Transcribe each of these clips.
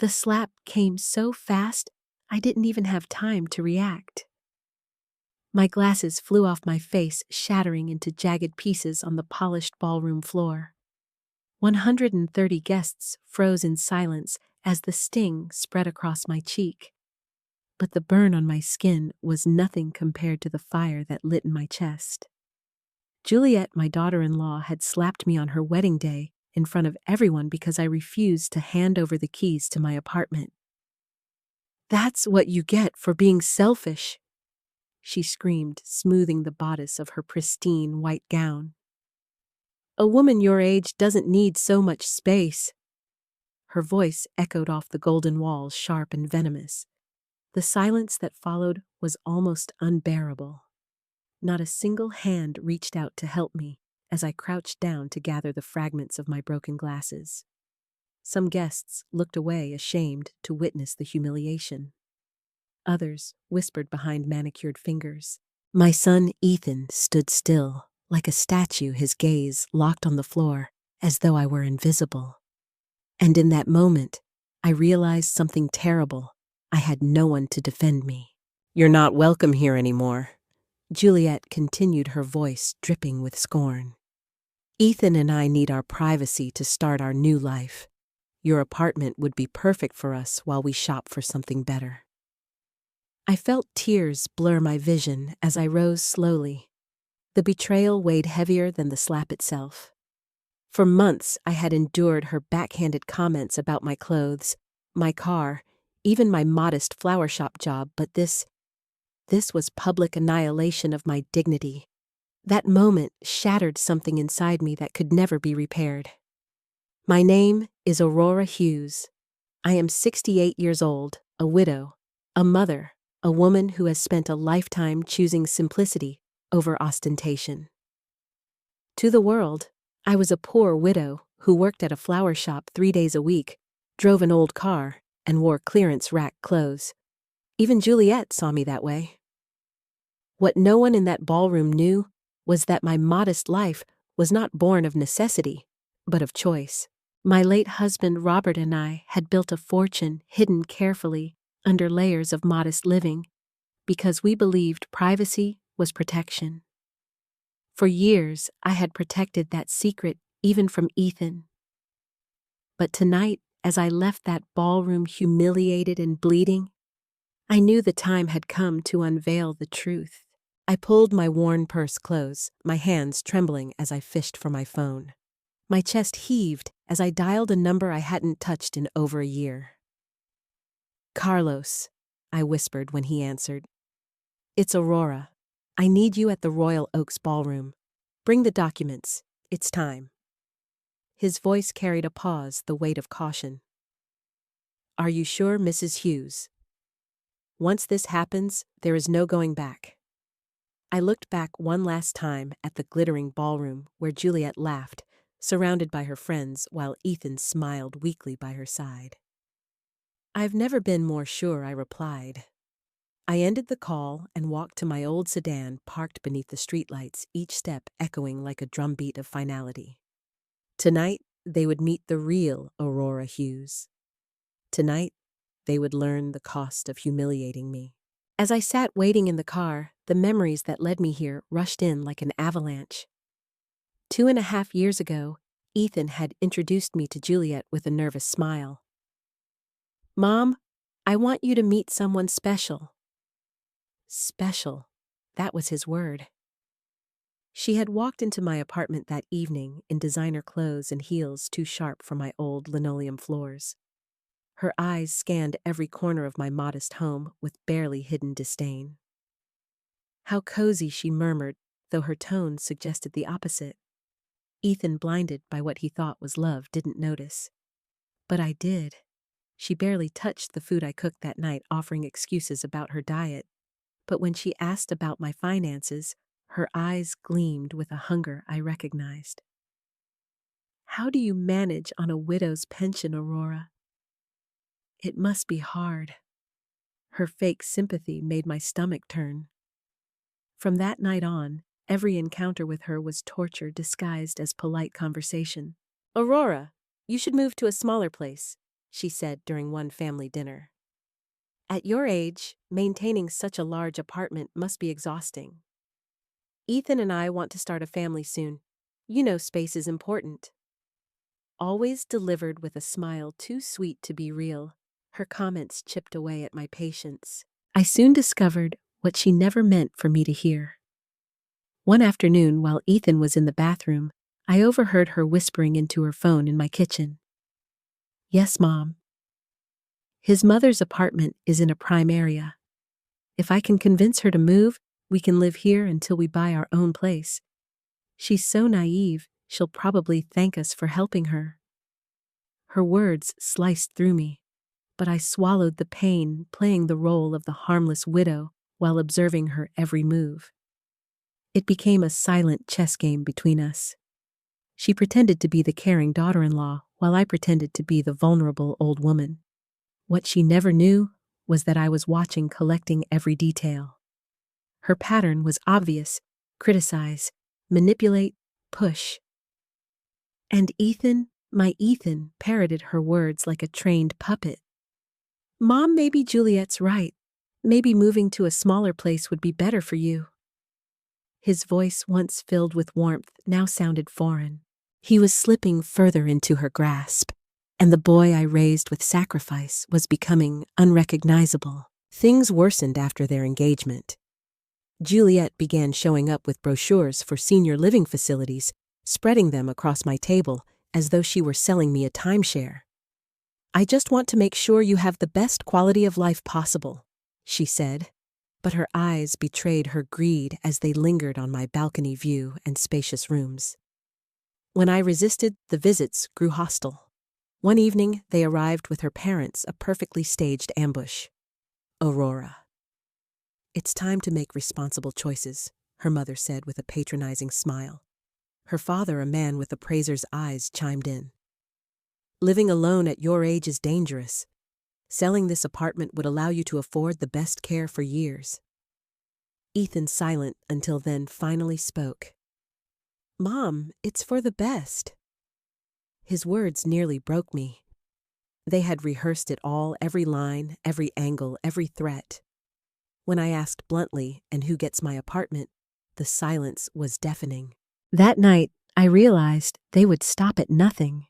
The slap came so fast, I didn't even have time to react. My glasses flew off my face, shattering into jagged pieces on the polished ballroom floor. 130 guests froze in silence as the sting spread across my cheek. But the burn on my skin was nothing compared to the fire that lit in my chest. Juliet, my daughter-in-law, had slapped me on her wedding day in front of everyone because I refused to hand over the keys to my apartment. "That's what you get for being selfish," she screamed, smoothing the bodice of her pristine white gown. "A woman your age doesn't need so much space." Her voice echoed off the golden walls, sharp and venomous. The silence that followed was almost unbearable. Not a single hand reached out to help me as I crouched down to gather the fragments of my broken glasses. Some guests looked away, ashamed to witness the humiliation. Others whispered behind manicured fingers. My son Ethan stood still, like a statue, his gaze locked on the floor, as though I were invisible. And in that moment, I realized something terrible. I had no one to defend me. "You're not welcome here anymore," Juliet continued, her voice dripping with scorn. "Ethan and I need our privacy to start our new life. Your apartment would be perfect for us while we shop for something better." I felt tears blur my vision as I rose slowly. The betrayal weighed heavier than the slap itself. For months, I had endured her backhanded comments about my clothes, my car, even my modest flower shop job, but this was public annihilation of my dignity. That moment shattered something inside me that could never be repaired. My name is Aurora Hughes. I am 68 years old, a widow, a mother, a woman who has spent a lifetime choosing simplicity over ostentation. To the world, I was a poor widow who worked at a flower shop 3 days a week, drove an old car, and wore clearance rack clothes. Even Juliet saw me that way. What no one in that ballroom knew was that my modest life was not born of necessity, but of choice. My late husband Robert and I had built a fortune hidden carefully under layers of modest living because we believed privacy was protection. For years, I had protected that secret even from Ethan. But tonight, as I left that ballroom humiliated and bleeding, I knew the time had come to unveil the truth. I pulled my worn purse close, my hands trembling as I fished for my phone. My chest heaved as I dialed a number I hadn't touched in over a year. "Carlos," I whispered when he answered. "It's Aurora. I need you at the Royal Oaks Ballroom. Bring the documents. It's time." His voice carried a pause, the weight of caution. "Are you sure, Mrs. Hughes? Once this happens, there is no going back." I looked back one last time at the glittering ballroom where Juliet laughed, surrounded by her friends, while Ethan smiled weakly by her side. "I've never been more sure," I replied. I ended the call and walked to my old sedan parked beneath the streetlights, each step echoing like a drumbeat of finality. Tonight, they would meet the real Aurora Hughes. Tonight, they would learn the cost of humiliating me. As I sat waiting in the car, the memories that led me here rushed in like an avalanche. 2.5 years ago, Ethan had introduced me to Juliet with a nervous smile. "Mom, I want you to meet someone special." Special. That was his word. She had walked into my apartment that evening in designer clothes and heels too sharp for my old linoleum floors. Her eyes scanned every corner of my modest home with barely hidden disdain. "How cozy," she murmured, though her tone suggested the opposite. Ethan, blinded by what he thought was love, didn't notice. But I did. She barely touched the food I cooked that night, offering excuses about her diet. But when she asked about my finances, her eyes gleamed with a hunger I recognized. "How do you manage on a widow's pension, Aurora?" "It must be hard." Her fake sympathy made my stomach turn. From that night on, every encounter with her was torture disguised as polite conversation. "Aurora, you should move to a smaller place. she said during one family dinner. At your age, maintaining such a large apartment must be exhausting. Ethan and I want to start a family soon. You know space is important. Always delivered with a smile too sweet to be real, her comments chipped away at my patience. I soon discovered what she never meant for me to hear. One afternoon, while Ethan was in the bathroom, I overheard her whispering into her phone in my kitchen. Yes, Mom. His mother's apartment is in a prime area. If I can convince her to move, we can live here until we buy our own place. She's so naive, she'll probably thank us for helping her. Her words sliced through me, but I swallowed the pain, playing the role of the harmless widow while observing her every move. It became a silent chess game between us. She pretended to be the caring daughter-in-law, while I pretended to be the vulnerable old woman. What she never knew was that I was watching, collecting every detail. Her pattern was obvious: criticize, manipulate, push. And Ethan, my Ethan, parroted her words like a trained puppet. Mom, maybe Juliet's right. Maybe moving to a smaller place would be better for you. His voice, once filled with warmth, now sounded foreign. He was slipping further into her grasp, and the boy I raised with sacrifice was becoming unrecognizable. Things worsened after their engagement. Juliet began showing up with brochures for senior living facilities, spreading them across my table as though she were selling me a timeshare. I just want to make sure you have the best quality of life possible, she said, but her eyes betrayed her greed as they lingered on my balcony view and spacious rooms. When I resisted, the visits grew hostile. One evening, they arrived with her parents, a perfectly staged ambush. Aurora. It's time to make responsible choices, her mother said with a patronizing smile. Her father, a man with appraiser's eyes, chimed in. Living alone at your age is dangerous. Selling this apartment would allow you to afford the best care for years. Ethan, silent until then, finally spoke. Mom, it's for the best. His words nearly broke me. They had rehearsed it all, every line, every angle, every threat. When I asked bluntly, and who gets my apartment, the silence was deafening. That night, I realized they would stop at nothing.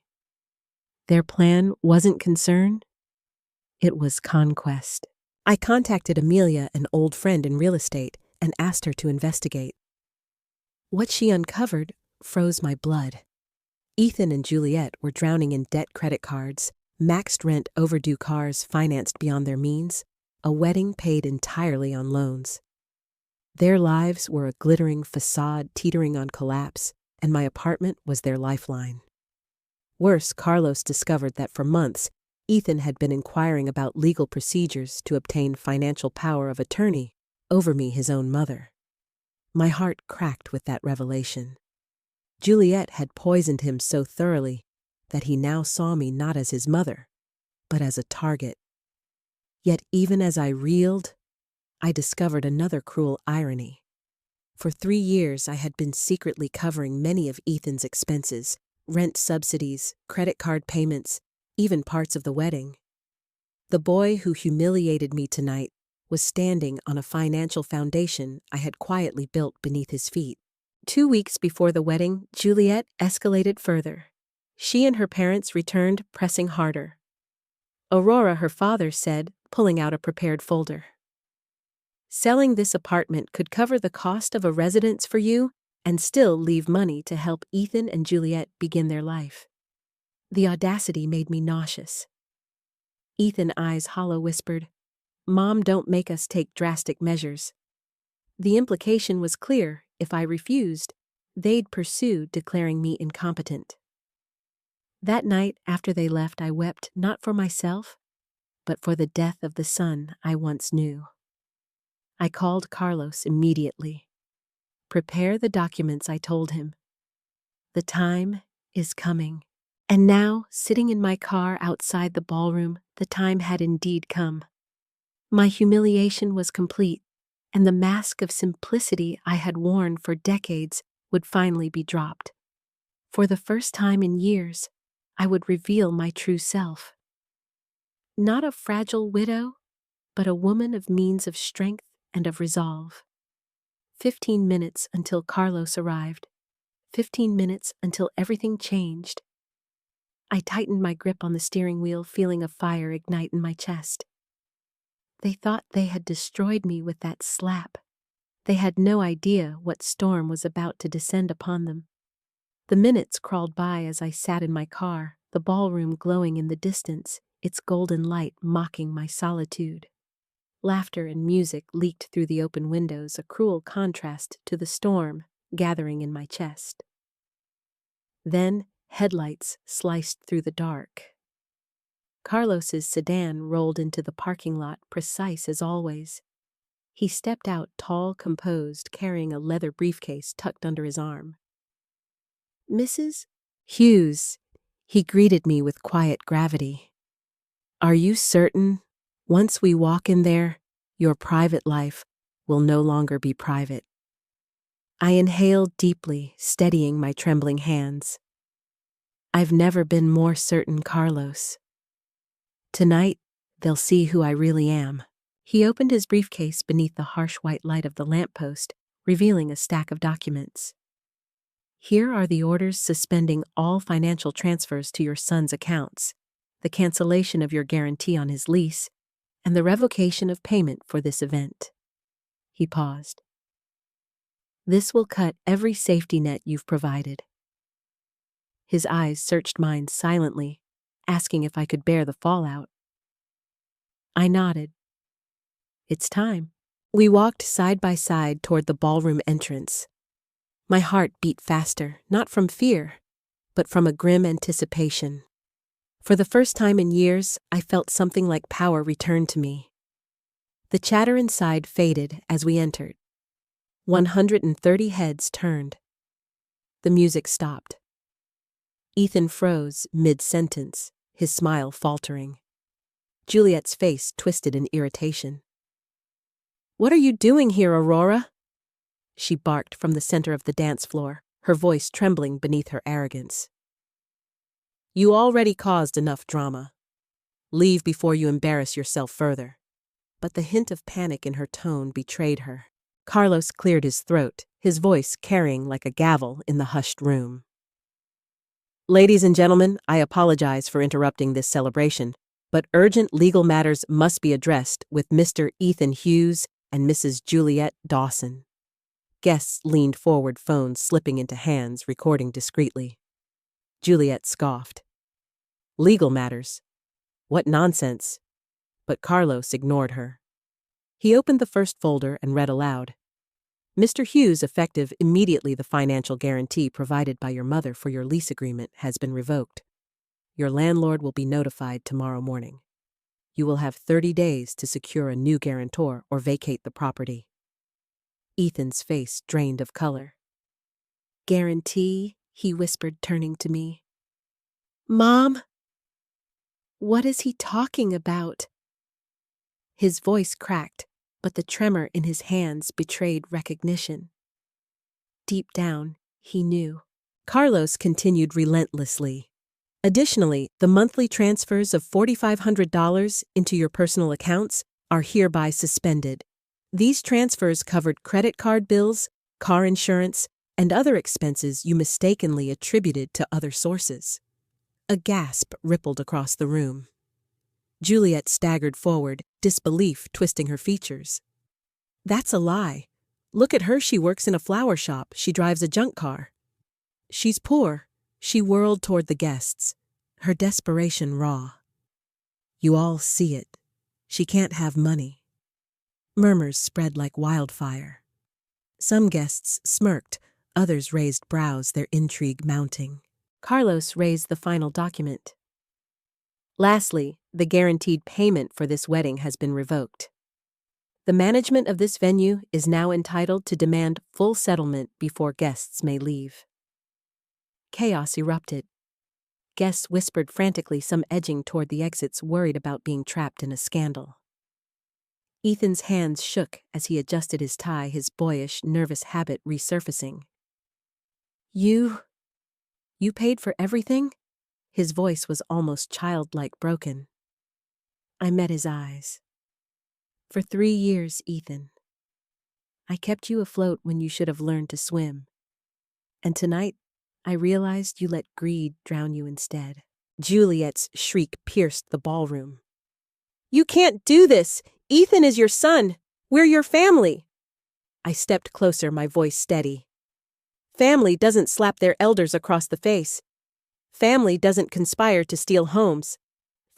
Their plan wasn't concern, it was conquest. I contacted Amelia, an old friend in real estate, and asked her to investigate. What she uncovered froze my blood. Ethan and Juliet were drowning in debt, credit cards, maxed rent, overdue cars financed beyond their means, a wedding paid entirely on loans. Their lives were a glittering facade teetering on collapse, and my apartment was their lifeline. Worse, Carlos discovered that for months, Ethan had been inquiring about legal procedures to obtain financial power of attorney over me, his own mother. My heart cracked with that revelation. Juliet had poisoned him so thoroughly that he now saw me not as his mother, but as a target. Yet even as I reeled, I discovered another cruel irony. For 3 years, I had been secretly covering many of Ethan's expenses, rent subsidies, credit card payments, even parts of the wedding. The boy who humiliated me tonight was standing on a financial foundation I had quietly built beneath his feet. 2 weeks before the wedding, Juliet escalated further. She and her parents returned, pressing harder. Aurora, her father, said, pulling out a prepared folder. Selling this apartment could cover the cost of a residence for you and still leave money to help Ethan and Juliet begin their life. The audacity made me nauseous. Ethan, eyes hollow, whispered, Mom, don't make us take drastic measures. The implication was clear. If I refused, they'd pursue, declaring me incompetent. That night, after they left, I wept not for myself, but for the death of the son I once knew. I called Carlos immediately. Prepare the documents, I told him. The time is coming. And now, sitting in my car outside the ballroom, the time had indeed come. My humiliation was complete, and the mask of simplicity I had worn for decades would finally be dropped. For the first time in years, I would reveal my true self. Not a fragile widow, but a woman of means of strength and of resolve. 15 minutes until Carlos arrived. 15 minutes until everything changed. I tightened my grip on the steering wheel, feeling a fire ignite in my chest. They thought they had destroyed me with that slap. They had no idea what storm was about to descend upon them. The minutes crawled by as I sat in my car, the ballroom glowing in the distance, its golden light mocking my solitude. Laughter and music leaked through the open windows, a cruel contrast to the storm gathering in my chest. Then headlights sliced through the dark. Carlos's sedan rolled into the parking lot, precise as always. He stepped out tall, composed, carrying a leather briefcase tucked under his arm. "Mrs. Hughes," he greeted me with quiet gravity. "Are you certain, once we walk in there, your private life will no longer be private?" I inhaled deeply, steadying my trembling hands. "I've never been more certain, Carlos. Tonight, they'll see who I really am." He opened his briefcase beneath the harsh white light of the lamppost, revealing a stack of documents. "Here are the orders suspending all financial transfers to your son's accounts, the cancellation of your guarantee on his lease, and the revocation of payment for this event." He paused. "This will cut every safety net you've provided." His eyes searched mine silently, asking if I could bear the fallout. I nodded. "It's time." We walked side by side toward the ballroom entrance. My heart beat faster, not from fear, but from a grim anticipation. For the first time in years, I felt something like power return to me. The chatter inside faded as we entered. 130 heads turned. The music stopped. Ethan froze mid-sentence, his smile faltering. Juliet's face twisted in irritation. "What are you doing here, Aurora?" she barked from the center of the dance floor, her voice trembling beneath her arrogance. "You already caused enough drama. Leave before you embarrass yourself further." But the hint of panic in her tone betrayed her. Carlos cleared his throat, his voice carrying like a gavel in the hushed room. "Ladies and gentlemen, I apologize for interrupting this celebration, but urgent legal matters must be addressed with Mr. Ethan Hughes and Mrs. Juliet Dawson." Guests leaned forward, phones slipping into hands, recording discreetly. Juliet scoffed. "Legal matters? What nonsense!" But Carlos ignored her. He opened the first folder and read aloud. "Mr. Hughes, effective immediately, the financial guarantee provided by your mother for your lease agreement has been revoked. Your landlord will be notified tomorrow morning. You will have 30 days to secure a new guarantor or vacate the property." Ethan's face drained of color. "Guarantee?" he whispered, turning to me. "Mom? What is he talking about?" His voice cracked, but the tremor in his hands betrayed recognition. Deep down, he knew. Carlos continued relentlessly. "Additionally, the monthly transfers of $4,500 into your personal accounts are hereby suspended. These transfers covered credit card bills, car insurance, and other expenses you mistakenly attributed to other sources." A gasp rippled across the room. Juliet staggered forward, disbelief twisting her features. "That's a lie. Look at her, she works in a flower shop, she drives a junk car." "She's poor." She whirled toward the guests, her desperation raw. "You all see it. She can't have money." Murmurs spread like wildfire. Some guests smirked, others raised brows, their intrigue mounting. Carlos raised the final document. "Lastly, the guaranteed payment for this wedding has been revoked. The management of this venue is now entitled to demand full settlement before guests may leave." Chaos erupted. Guests whispered frantically, some edging toward the exits, worried about being trapped in a scandal. Ethan's hands shook as he adjusted his tie, his boyish, nervous habit resurfacing. You paid for everything?" His voice was almost childlike broken. I met his eyes. For 3 years, Ethan. I kept you afloat when you should have learned to swim. And tonight, I realized you let greed drown you instead. Juliet's shriek pierced the ballroom. You can't do this! Ethan is your son! We're your family! I stepped closer, my voice steady. Family doesn't slap their elders across the face. Family doesn't conspire to steal homes.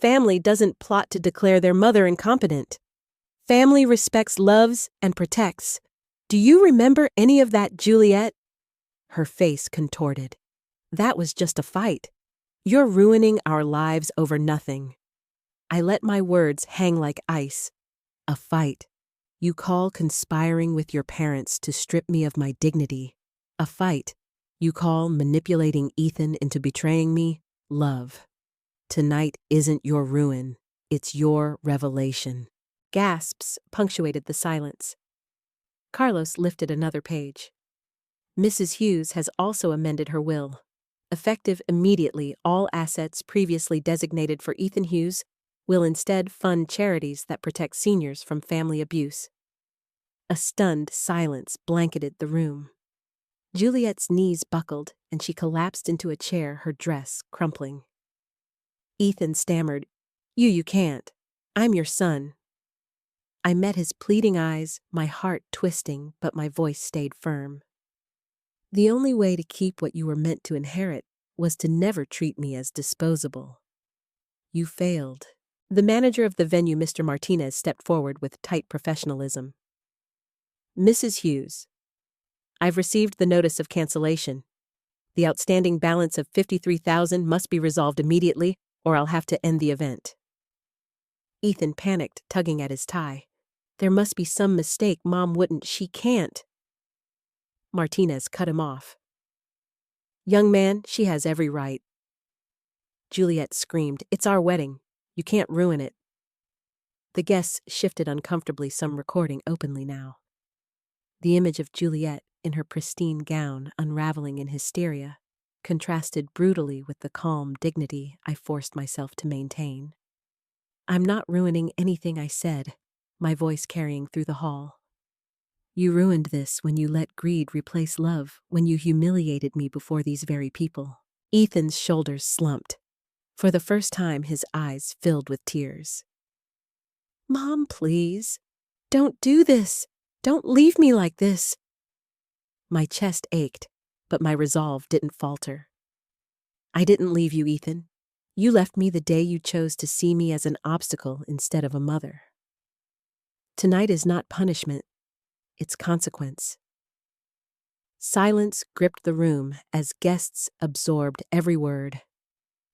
Family doesn't plot to declare their mother incompetent. Family respects, loves, and protects. Do you remember any of that, Juliet? Her face contorted. That was just a fight. You're ruining our lives over nothing. I let my words hang like ice. A fight. You call conspiring with your parents to strip me of my dignity. A fight. You call manipulating Ethan into betraying me love. Tonight isn't your ruin. It's your revelation. Gasps punctuated the silence. Carlos lifted another page. Mrs. Hughes has also amended her will. Effective immediately, all assets previously designated for Ethan Hughes will instead fund charities that protect seniors from family abuse. A stunned silence blanketed the room. Juliet's knees buckled, and she collapsed into a chair, her dress crumpling. Ethan stammered, You can't. I'm your son. I met his pleading eyes, my heart twisting, but my voice stayed firm. The only way to keep what you were meant to inherit was to never treat me as disposable. You failed. The manager of the venue, Mr. Martinez, stepped forward with tight professionalism. Mrs. Hughes, I've received the notice of cancellation. The outstanding balance of $53,000 must be resolved immediately, or I'll have to end the event. Ethan panicked, tugging at his tie. There must be some mistake. Mom wouldn't. She can't. Martinez cut him off. Young man, she has every right. Juliet screamed, It's our wedding. You can't ruin it. The guests shifted uncomfortably, some recording openly now. The image of Juliet, in her pristine gown, unraveling in hysteria, contrasted brutally with the calm dignity I forced myself to maintain. I'm not ruining anything, I said, my voice carrying through the hall. You ruined this when you let greed replace love, when you humiliated me before these very people. Ethan's shoulders slumped. For the first time, his eyes filled with tears. Mom, please. Don't do this. Don't leave me like this. My chest ached, but my resolve didn't falter. I didn't leave you, Ethan. You left me the day you chose to see me as an obstacle instead of a mother. Tonight is not punishment. It's consequence. Silence gripped the room as guests absorbed every word.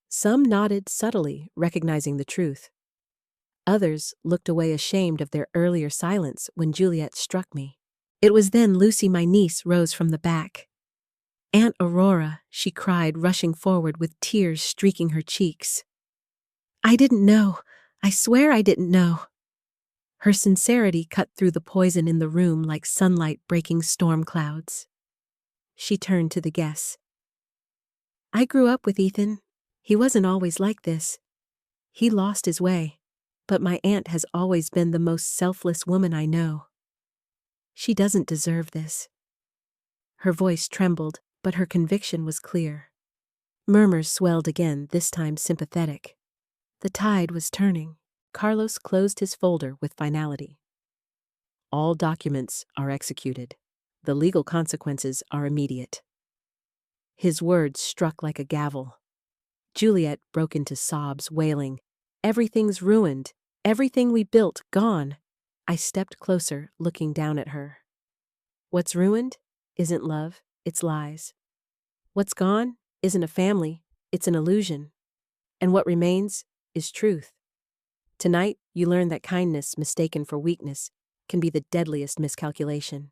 Some nodded subtly, recognizing the truth. Others looked away ashamed of their earlier silence when Juliet struck me. It was then Lucy, my niece, rose from the back. Aunt Aurora, she cried, rushing forward with tears streaking her cheeks. I didn't know. I swear I didn't know. Her sincerity cut through the poison in the room like sunlight breaking storm clouds. She turned to the guests. I grew up with Ethan. He wasn't always like this. He lost his way, but my aunt has always been the most selfless woman I know. She doesn't deserve this. Her voice trembled, but her conviction was clear. Murmurs swelled again, this time sympathetic. The tide was turning. Carlos closed his folder with finality. All documents are executed. The legal consequences are immediate. His words struck like a gavel. Juliet broke into sobs, wailing, Everything's ruined. Everything we built, gone. I stepped closer, looking down at her. What's ruined isn't love, it's lies. What's gone isn't a family, it's an illusion. And what remains is truth. Tonight, you learn that kindness mistaken for weakness can be the deadliest miscalculation.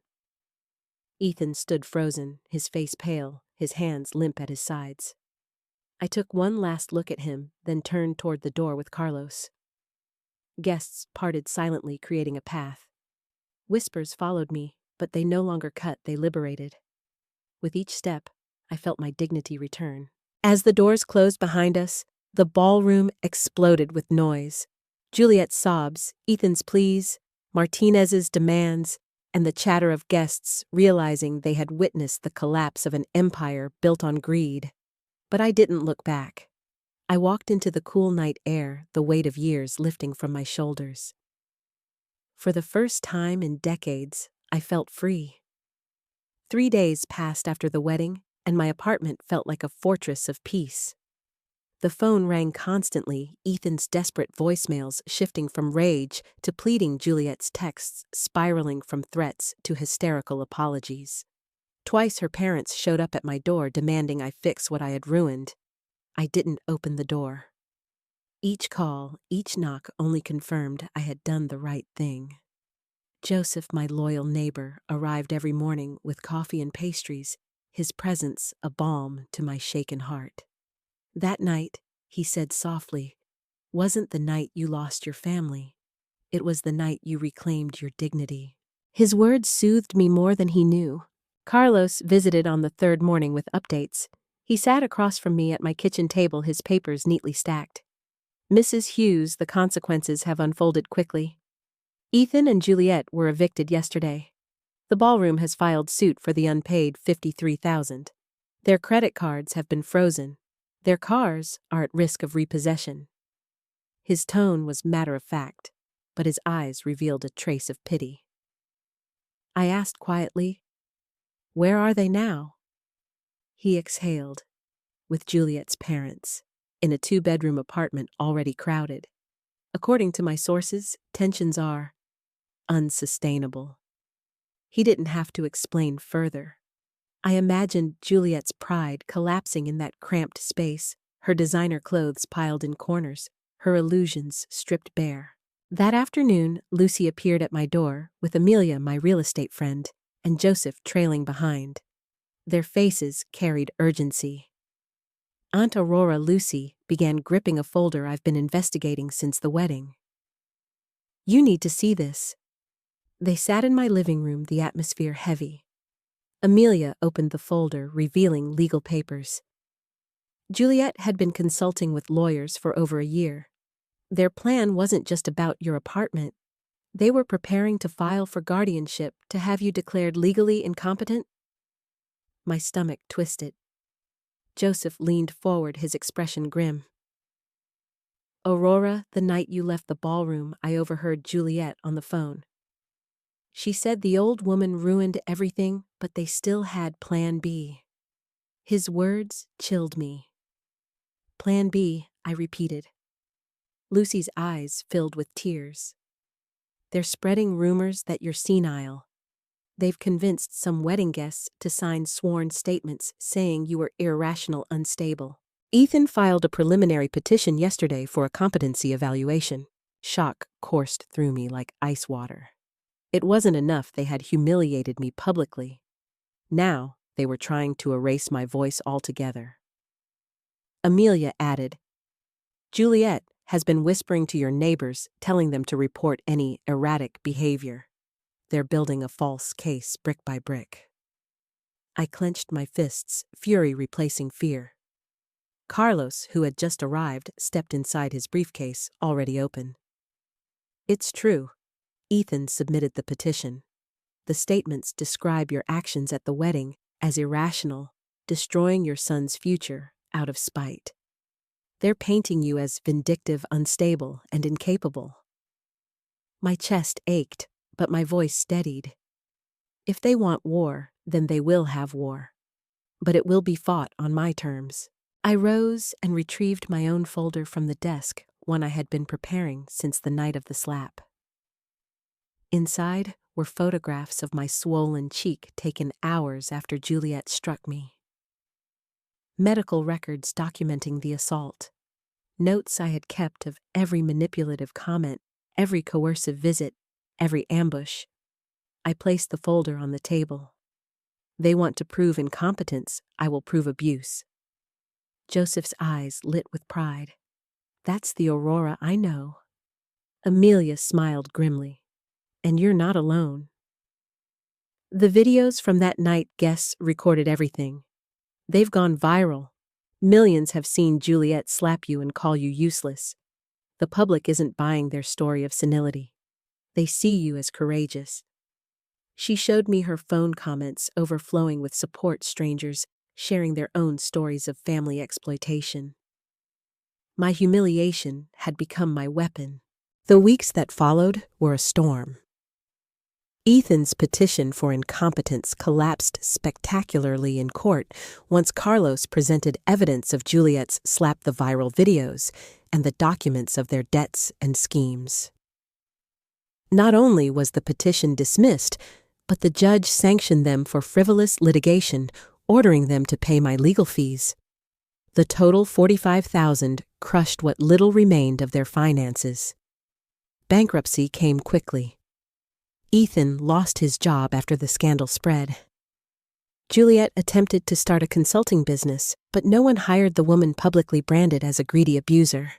Ethan stood frozen, his face pale, his hands limp at his sides. I took one last look at him, then turned toward the door with Carlos. Guests parted silently, creating a path. Whispers followed me, but they no longer cut, they liberated. With each step, I felt my dignity return. As the doors closed behind us, the ballroom exploded with noise. Juliet's sobs, Ethan's pleas, Martinez's demands, and the chatter of guests realizing they had witnessed the collapse of an empire built on greed. But I didn't look back. I walked into the cool night air, the weight of years lifting from my shoulders. For the first time in decades, I felt free. 3 days passed after the wedding, and my apartment felt like a fortress of peace. The phone rang constantly, Ethan's desperate voicemails shifting from rage to pleading, Juliet's texts spiraling from threats to hysterical apologies. Twice her parents showed up at my door demanding I fix what I had ruined. I didn't open the door. Each call, each knock only confirmed I had done the right thing. Joseph, my loyal neighbor, arrived every morning with coffee and pastries, his presence a balm to my shaken heart. That night, he said softly, wasn't the night you lost your family. It was the night you reclaimed your dignity. His words soothed me more than he knew. Carlos visited on the third morning with updates. He sat across from me at my kitchen table, his papers neatly stacked. Mrs. Hughes, the consequences have unfolded quickly. Ethan and Juliet were evicted yesterday. The ballroom has filed suit for the unpaid $53,000. Their credit cards have been frozen. Their cars are at risk of repossession. His tone was matter-of-fact, but his eyes revealed a trace of pity. I asked quietly, "Where are they now?" He exhaled, "With Juliet's parents, in a 2-bedroom apartment already crowded. According to my sources, tensions are unsustainable." He didn't have to explain further. I imagined Juliet's pride collapsing in that cramped space, her designer clothes piled in corners, her illusions stripped bare. That afternoon, Lucy appeared at my door, with Amelia, my real estate friend, and Joseph trailing behind. Their faces carried urgency. Aunt Aurora Lucy began gripping a folder I've been investigating since the wedding. "You need to see this." They sat in my living room, the atmosphere heavy. Amelia opened the folder, revealing legal papers. Juliet had been consulting with lawyers for over a year. Their plan wasn't just about your apartment. They were preparing to file for guardianship to have you declared legally incompetent. My stomach twisted. Joseph leaned forward, his expression grim. "Aurora, the night you left the ballroom, I overheard Juliet on the phone. She said the old woman ruined everything, but they still had Plan B." His words chilled me. "Plan B," I repeated. Lucy's eyes filled with tears. "They're spreading rumors that you're senile. They've convinced some wedding guests to sign sworn statements saying you were irrational, unstable. Ethan filed a preliminary petition yesterday for a competency evaluation." Shock coursed through me like ice water. It wasn't enough they had humiliated me publicly. Now they were trying to erase my voice altogether. Amelia added, "Juliet has been whispering to your neighbors, telling them to report any erratic behavior. They're building a false case brick by brick." I clenched my fists, fury replacing fear. Carlos, who had just arrived, stepped inside his briefcase, already open. "It's true. Ethan submitted the petition. The statements describe your actions at the wedding as irrational, destroying your son's future out of spite. They're painting you as vindictive, unstable, and incapable." My chest ached, but my voice steadied. If they want war, then they will have war. But it will be fought on my terms. I rose and retrieved my own folder from the desk, one I had been preparing since the night of the slap. Inside were photographs of my swollen cheek taken hours after Juliet struck me. Medical records documenting the assault. Notes I had kept of every manipulative comment, every coercive visit, every ambush. I placed the folder on the table. They want to prove incompetence, I will prove abuse. Joseph's eyes lit with pride. That's the Aurora I know. Amelia smiled grimly. And you're not alone. The videos from that night, guests recorded everything. They've gone viral. Millions have seen Juliet slap you and call you useless. The public isn't buying their story of senility. They see you as courageous. She showed me her phone comments overflowing with support strangers sharing their own stories of family exploitation. My humiliation had become my weapon. The weeks that followed were a storm. Ethan's petition for incompetence collapsed spectacularly in court once Carlos presented evidence of Juliet's slap the viral videos and the documents of their debts and schemes. Not only was the petition dismissed, but the judge sanctioned them for frivolous litigation, ordering them to pay my legal fees. The total $45,000 crushed what little remained of their finances. Bankruptcy came quickly. Ethan lost his job after the scandal spread. Juliet attempted to start a consulting business, but no one hired the woman publicly branded as a greedy abuser.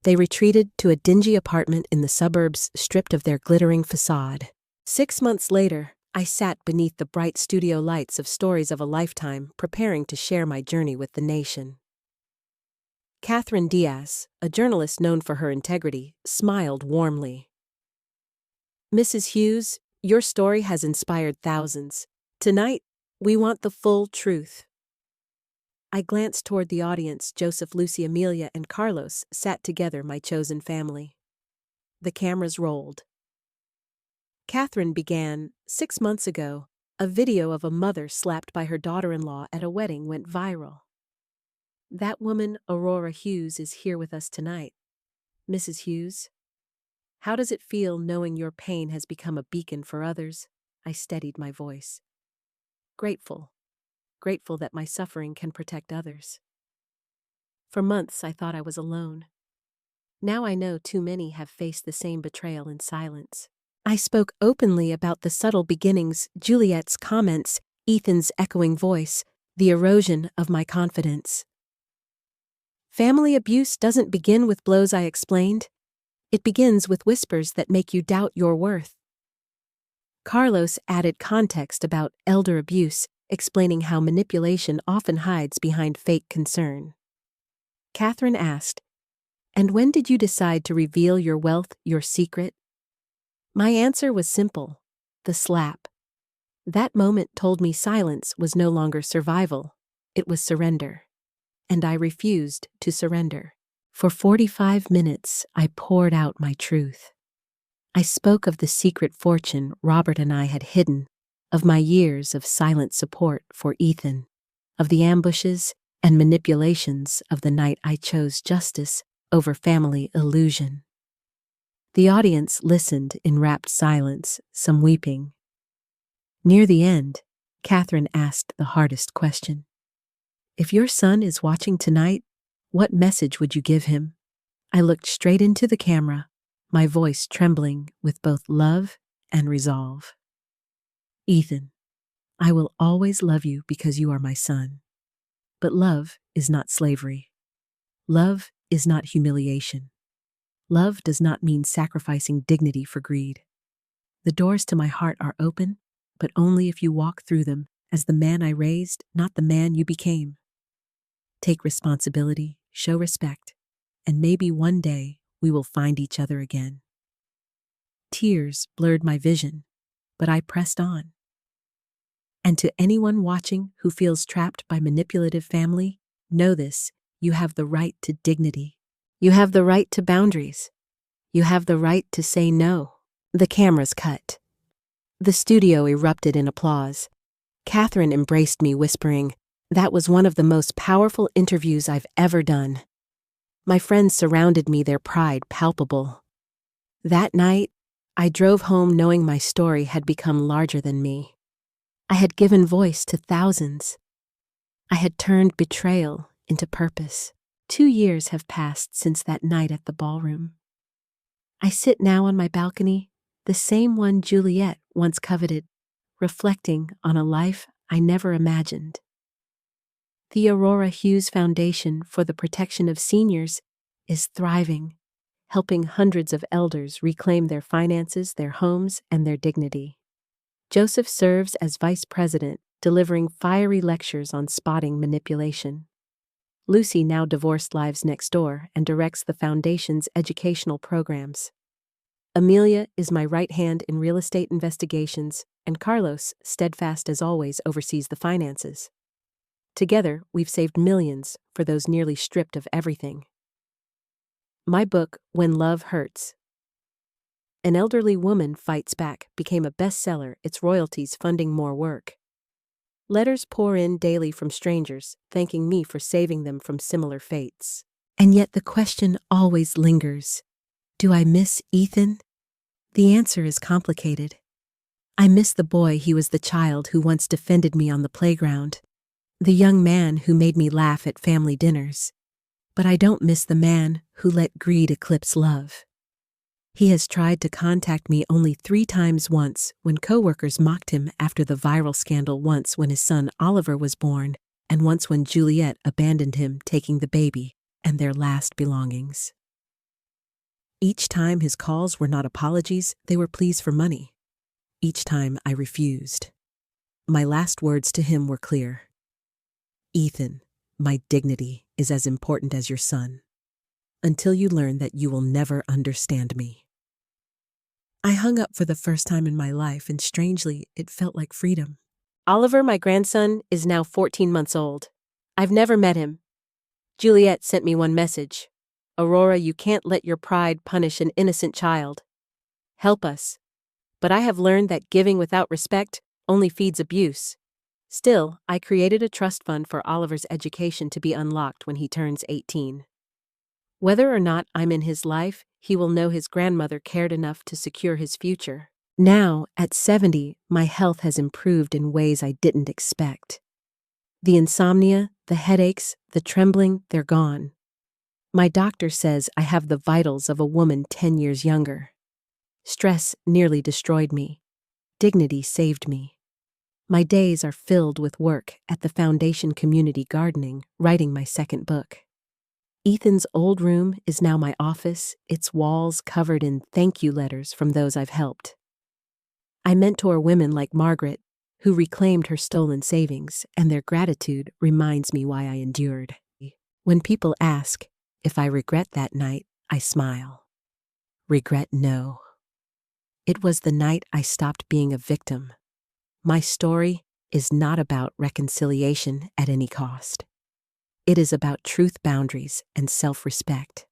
They retreated to a dingy apartment in the suburbs, stripped of their glittering facade. 6 months later, I sat beneath the bright studio lights of Stories of a Lifetime, preparing to share my journey with the nation. Catherine Diaz, a journalist known for her integrity, smiled warmly. "Mrs. Hughes, your story has inspired thousands. Tonight, we want the full truth." I glanced toward the audience. Joseph, Lucy, Amelia, and Carlos sat together, my chosen family. The cameras rolled. Catherine began, 6 months ago, a video of a mother slapped by her daughter-in-law at a wedding went viral. That woman, Aurora Hughes, is here with us tonight. Mrs. Hughes, how does it feel knowing your pain has become a beacon for others? I steadied my voice. Grateful that my suffering can protect others. For months I thought I was alone. Now I know too many have faced the same betrayal in silence. I spoke openly about the subtle beginnings, Juliet's comments, Ethan's echoing voice, the erosion of my confidence. Family abuse doesn't begin with blows, I explained. It begins with whispers that make you doubt your worth. Carlos added context about elder abuse, explaining how manipulation often hides behind fake concern. Catherine asked, "And when did you decide to reveal your wealth, your secret?" My answer was simple: the slap. That moment told me silence was no longer survival, it was surrender. And I refused to surrender. For 45 minutes, I poured out my truth. I spoke of the secret fortune Robert and I had hidden, of my years of silent support for Ethan, of the ambushes and manipulations of the night I chose justice over family illusion. The audience listened in rapt silence, some weeping. Near the end, Catherine asked the hardest question. "If your son is watching tonight, what message would you give him?" I looked straight into the camera, my voice trembling with both love and resolve. "Ethan, I will always love you because you are my son. But love is not slavery. Love is not humiliation. Love does not mean sacrificing dignity for greed. The doors to my heart are open, but only if you walk through them as the man I raised, not the man you became. Take responsibility, show respect, and maybe one day we will find each other again." Tears blurred my vision, but I pressed on. And to anyone watching who feels trapped by manipulative family, know this: you have the right to dignity. You have the right to boundaries. You have the right to say no. The cameras cut. The studio erupted in applause. Catherine embraced me, whispering, "That was one of the most powerful interviews I've ever done." My friends surrounded me, their pride palpable. That night, I drove home knowing my story had become larger than me. I had given voice to thousands. I had turned betrayal into purpose. 2 years have passed since that night at the ballroom. I sit now on my balcony, the same one Juliet once coveted, reflecting on a life I never imagined. The Aurora Hughes Foundation for the Protection of Seniors is thriving, helping hundreds of elders reclaim their finances, their homes, and their dignity. Joseph serves as vice president, delivering fiery lectures on spotting manipulation. Lucy now divorced lives next door and directs the foundation's educational programs. Amelia is my right hand in real estate investigations, and Carlos, steadfast as always, oversees the finances. Together, we've saved millions for those nearly stripped of everything. My book, When Love Hurts. An Elderly Woman Fights Back became a bestseller, its royalties funding more work. Letters pour in daily from strangers, thanking me for saving them from similar fates. And yet the question always lingers. Do I miss Ethan? The answer is complicated. I miss the boy he was, the child who once defended me on the playground, the young man who made me laugh at family dinners. But I don't miss the man who let greed eclipse love. He has tried to contact me only 3 times, once when coworkers mocked him after the viral scandal, once when his son Oliver was born, and once when Juliet abandoned him, taking the baby and their last belongings. Each time his calls were not apologies, they were pleas for money. Each time I refused. My last words to him were clear. Ethan, my dignity is as important as your son. Until you learn that, you will never understand me. I hung up for the first time in my life, and strangely, it felt like freedom. Oliver, my grandson, is now 14 months old. I've never met him. Juliet sent me one message. Aurora, you can't let your pride punish an innocent child. Help us. But I have learned that giving without respect only feeds abuse. Still, I created a trust fund for Oliver's education to be unlocked when he turns 18. Whether or not I'm in his life, he will know his grandmother cared enough to secure his future. Now, at 70, my health has improved in ways I didn't expect. The insomnia, the headaches, the trembling, they're gone. My doctor says I have the vitals of a woman 10 years younger. Stress nearly destroyed me. Dignity saved me. My days are filled with work at the foundation, community gardening, writing my second book. Ethan's old room is now my office, its walls covered in thank you letters from those I've helped. I mentor women like Margaret, who reclaimed her stolen savings, and their gratitude reminds me why I endured. When people ask if I regret that night, I smile. Regret, no. It was the night I stopped being a victim. My story is not about reconciliation at any cost. It is about truth, boundaries, and self-respect.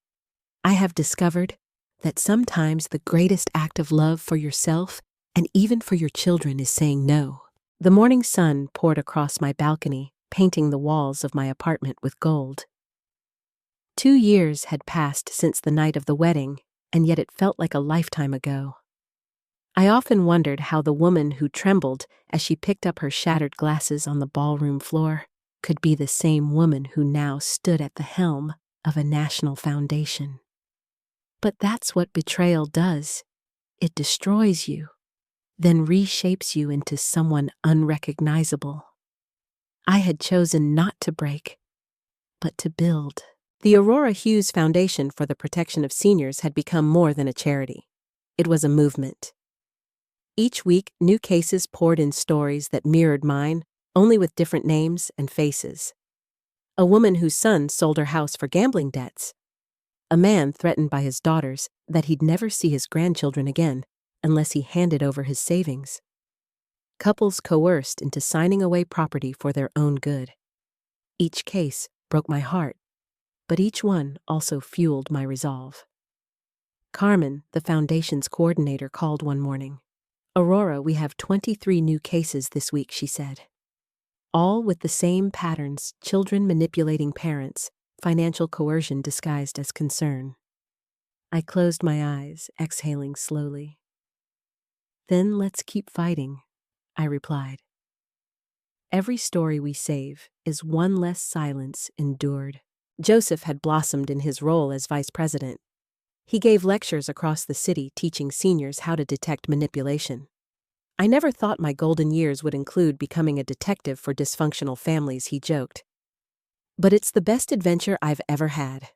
I have discovered that sometimes the greatest act of love for yourself and even for your children is saying no. The morning sun poured across my balcony, painting the walls of my apartment with gold. 2 years had passed since the night of the wedding, and yet it felt like a lifetime ago. I often wondered how the woman who trembled as she picked up her shattered glasses on the ballroom floor could be the same woman who now stood at the helm of a national foundation. But that's what betrayal does. It destroys you, then reshapes you into someone unrecognizable. I had chosen not to break, but to build. The Aurora Hughes Foundation for the Protection of Seniors had become more than a charity. It was a movement. Each week, new cases poured in, stories that mirrored mine, only with different names and faces. A woman whose son sold her house for gambling debts. A man threatened by his daughters that he'd never see his grandchildren again unless he handed over his savings. Couples coerced into signing away property for their own good. Each case broke my heart, but each one also fueled my resolve. Carmen, the foundation's coordinator, called one morning. Aurora, we have 23 new cases this week, she said. All with the same patterns: children manipulating parents, financial coercion disguised as concern. I closed my eyes, exhaling slowly. Then let's keep fighting, I replied. Every story we save is one less silence endured. Joseph had blossomed in his role as vice president. He gave lectures across the city teaching seniors how to detect manipulation. I never thought my golden years would include becoming a detective for dysfunctional families, he joked. But it's the best adventure I've ever had.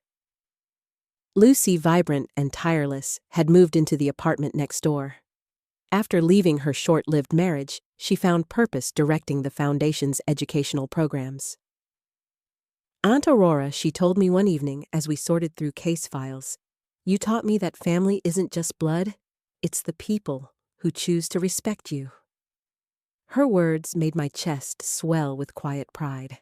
Lucy, vibrant and tireless, had moved into the apartment next door. After leaving her short-lived marriage, she found purpose directing the foundation's educational programs. Aunt Aurora, she told me one evening as we sorted through case files, "You taught me that family isn't just blood, it's the people who choose to respect you." Her words made my chest swell with quiet pride.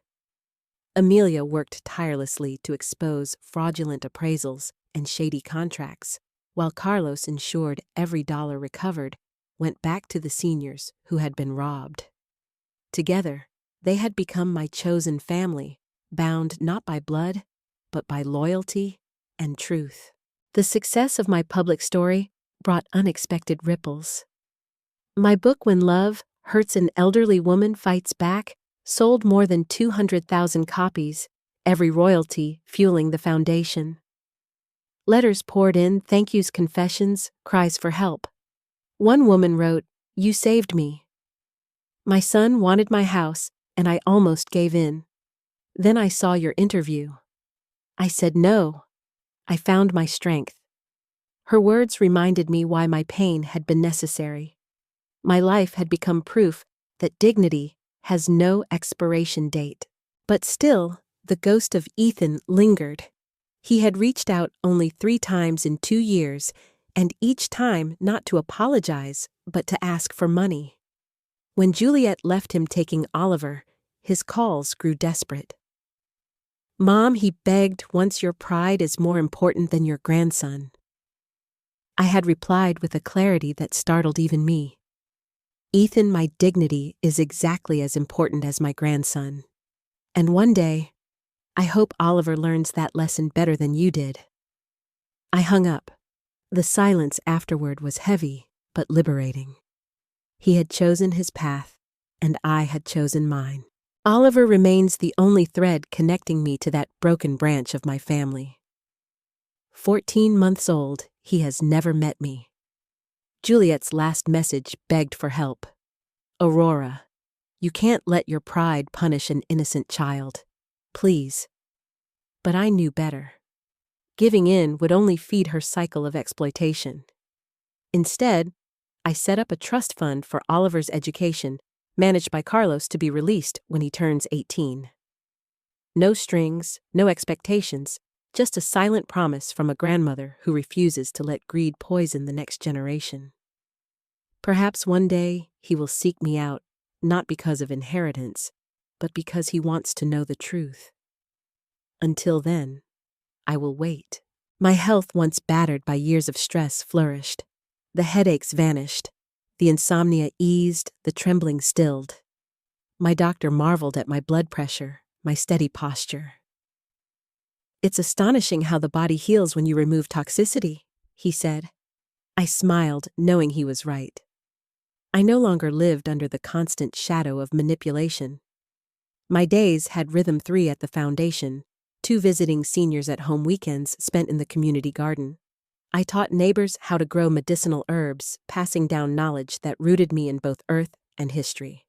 Amelia worked tirelessly to expose fraudulent appraisals and shady contracts, while Carlos ensured every dollar recovered went back to the seniors who had been robbed. Together, they had become my chosen family, bound not by blood, but by loyalty and truth. The success of my public story brought unexpected ripples. My book, When Love Hurts an Elderly Woman Fights Back, sold more than 200,000 copies, every royalty fueling the foundation. Letters poured in, thank yous, confessions, cries for help. One woman wrote, "You saved me. My son wanted my house, and I almost gave in. Then I saw your interview. I said no. I found my strength." Her words reminded me why my pain had been necessary. My life had become proof that dignity has no expiration date. But still, the ghost of Ethan lingered. He had reached out only 3 times in 2 years, and each time not to apologize, but to ask for money. When Juliet left him taking Oliver, his calls grew desperate. "Mom," he begged, "once your pride is more important than your grandson." I had replied with a clarity that startled even me. "Ethan, my dignity is exactly as important as my grandson. And one day, I hope Oliver learns that lesson better than you did." I hung up. The silence afterward was heavy, but liberating. He had chosen his path, and I had chosen mine. Oliver remains the only thread connecting me to that broken branch of my family. 14 months old, he has never met me. Juliet's last message begged for help. "Aurora, you can't let your pride punish an innocent child. Please." But I knew better. Giving in would only feed her cycle of exploitation. Instead, I set up a trust fund for Oliver's education, managed by Carlos, to be released when he turns 18. No strings, no expectations, just a silent promise from a grandmother who refuses to let greed poison the next generation. Perhaps one day he will seek me out, not because of inheritance, but because he wants to know the truth. Until then, I will wait. My health, once battered by years of stress, flourished. The headaches vanished. The insomnia eased, the trembling stilled. My doctor marveled at my blood pressure, my steady posture. "It's astonishing how the body heals when you remove toxicity," he said. I smiled, knowing he was right. I no longer lived under the constant shadow of manipulation. My days had rhythm 3 at the foundation, 2 visiting seniors at home weekends spent in the community garden. I taught neighbors how to grow medicinal herbs, passing down knowledge that rooted me in both earth and history.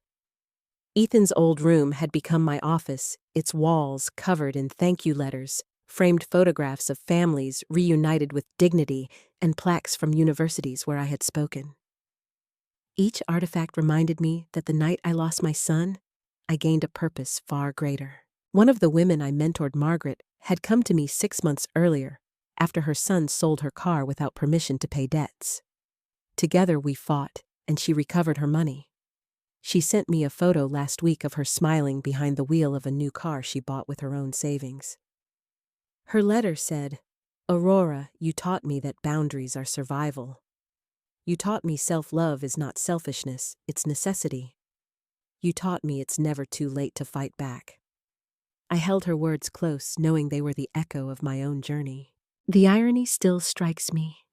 Ethan's old room had become my office, its walls covered in thank you letters, framed photographs of families reunited with dignity, and plaques from universities where I had spoken. Each artifact reminded me that the night I lost my son, I gained a purpose far greater. One of the women I mentored, Margaret, had come to me 6 months earlier, after her son sold her car without permission to pay debts. Together we fought, and she recovered her money. She sent me a photo last week of her smiling behind the wheel of a new car she bought with her own savings. Her letter said, "Aurora, you taught me that boundaries are survival. You taught me self-love is not selfishness, it's necessity. You taught me it's never too late to fight back." I held her words close, knowing they were the echo of my own journey. The irony still strikes me.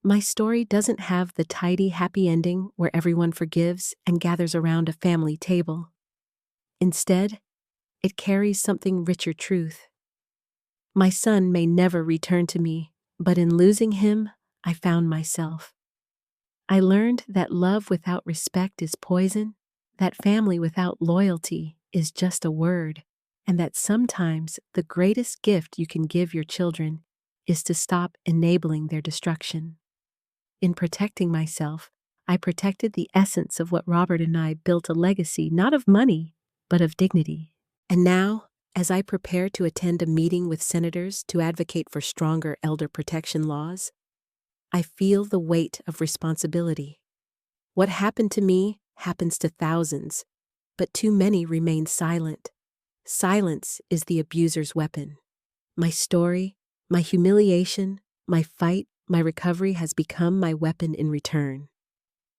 My story doesn't have the tidy, happy ending where everyone forgives and gathers around a family table. Instead, it carries something richer: truth. My son may never return to me, but in losing him, I found myself. I learned that love without respect is poison, that family without loyalty is just a word, and that sometimes the greatest gift you can give your children is to stop enabling their destruction. In protecting myself, I protected the essence of what Robert and I built: a legacy not of money, but of dignity. And now, As I prepare to attend a meeting with senators to advocate for stronger elder protection laws, I feel the weight of responsibility. What happened to me happens to thousands, but too many remain silent. Silence is the abuser's weapon. My story, my humiliation, my fight, my recovery has become my weapon in return.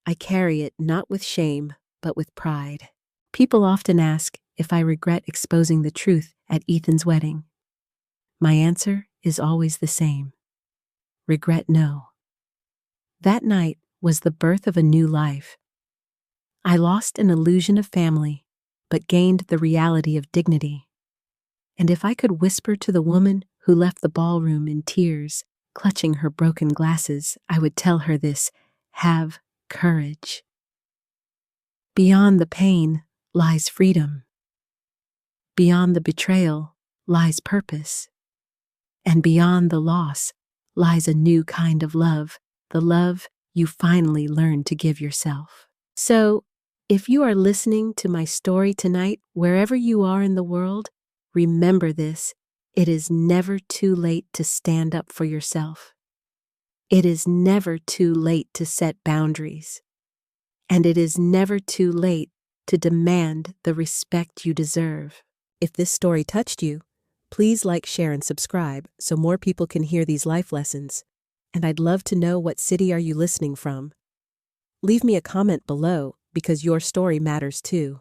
I carry it not with shame, but with pride. People often ask if I regret exposing the truth at Ethan's wedding. My answer is always the same. Regret no. That night was the birth of a new life. I lost an illusion of family, but gained the reality of dignity. And if I could whisper to the woman who left the ballroom in tears, clutching her broken glasses, I would tell her this: have courage. Beyond the pain lies freedom. Beyond the betrayal lies purpose. And beyond the loss lies a new kind of love, the love you finally learned to give yourself. So, if you are listening to my story tonight, wherever you are in the world, remember this: it is never too late to stand up for yourself. It is never too late to set boundaries. And it is never too late to demand the respect you deserve. If this story touched you, please like, share, and subscribe so more people can hear these life lessons. And I'd love to know, what city are you listening from? Leave me a comment below, because your story matters too.